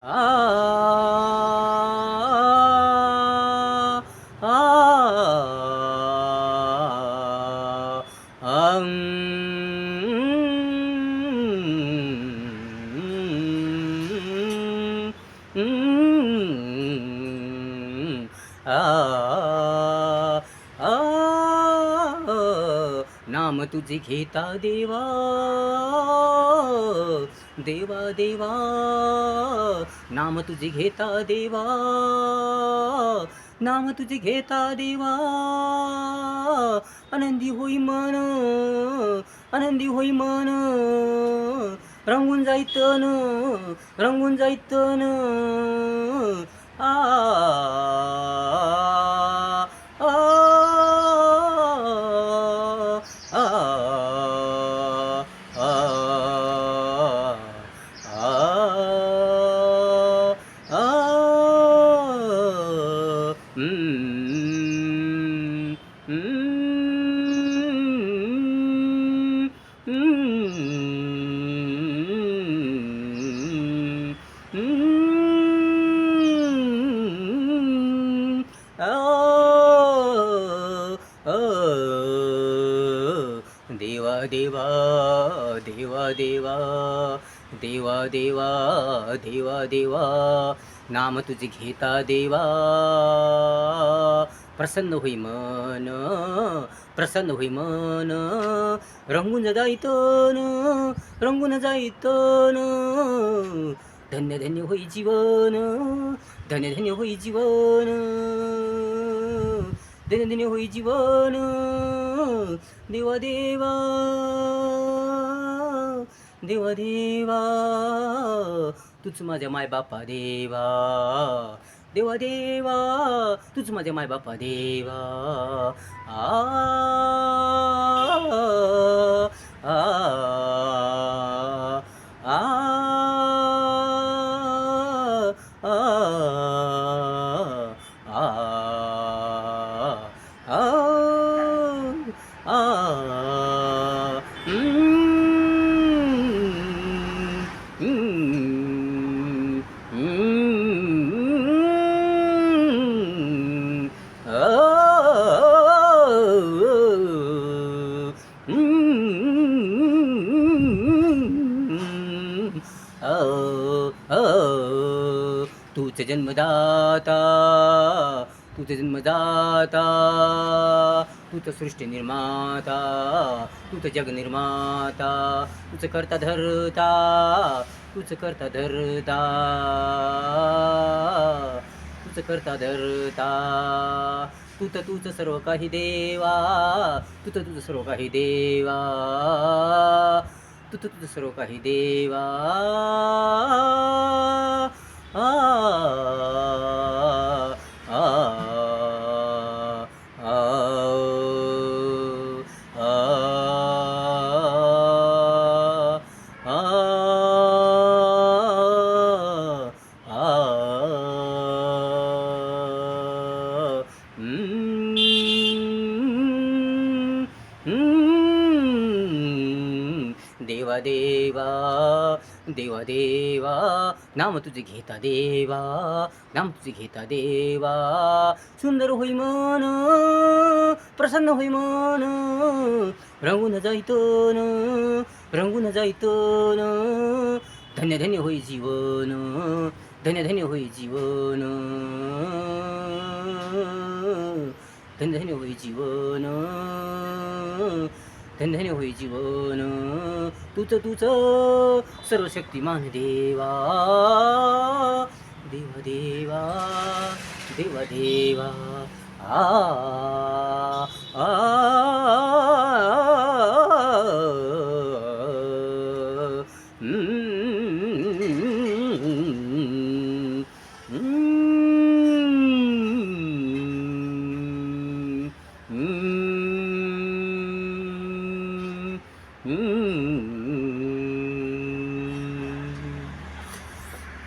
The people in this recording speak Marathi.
आ, आ, अं, आ, आ, नाम तुझे घेता देवा, देवा देवा, नाम तुझे घेता देवा, नाम तुझे घेता देवा, आनंदी होई मन, आनंदी होई मन, रंगून जायतन, रंगून जायतन, आ, आ, आ, आ, आ, हं, हं, हं, हं, आ, आ, देवा देवा देवा देवा देवा देवा देवा देवा, नाम तुझे घेता देवा, प्रसन्न होई मन, प्रसन्न होई मन, रंगून जायतन, रंगून जायतन, धन्य धन्य होई जीवन, धन्य धन्य होई जीवन, धन्य धन्य होई जीवन, देवा देवा देवा देवा, तूच माझ्या मायबापा देवा, देवा देवा, तूच माझ्या मायबापा देवा, आ, आ, आ, आ, आ, आ, आ, हं, हं, आ, आ, आ, तूच जन्मदाता, तूच जन्मदाता, तूच सृष्टी निर्माता, तूच जग निर्माता, तूच करता धरता, तूच करता धरता, तूच करता धरता, तूच सर्व काही देवा, तूच सर्व काही देवा, तूच सर्व काही देवा, आ, आ, आ, आ, देवा देवा देवा देवा, नाम तुझे घेता देवा, नाम तुझे घेता देवा, सुंदर होई मन, प्रसन्न होई मन, रंगून जायतन, रंगून जायतन, धन्य धन्य होई जीवन, धन्य धन्य होई जीवन, धन्य धन्य होई जीवन, धन्य धन्य होई जीवन, तूच सर्व शक्तिमान देवा, देवा देवा देवा देवा, आ, आ,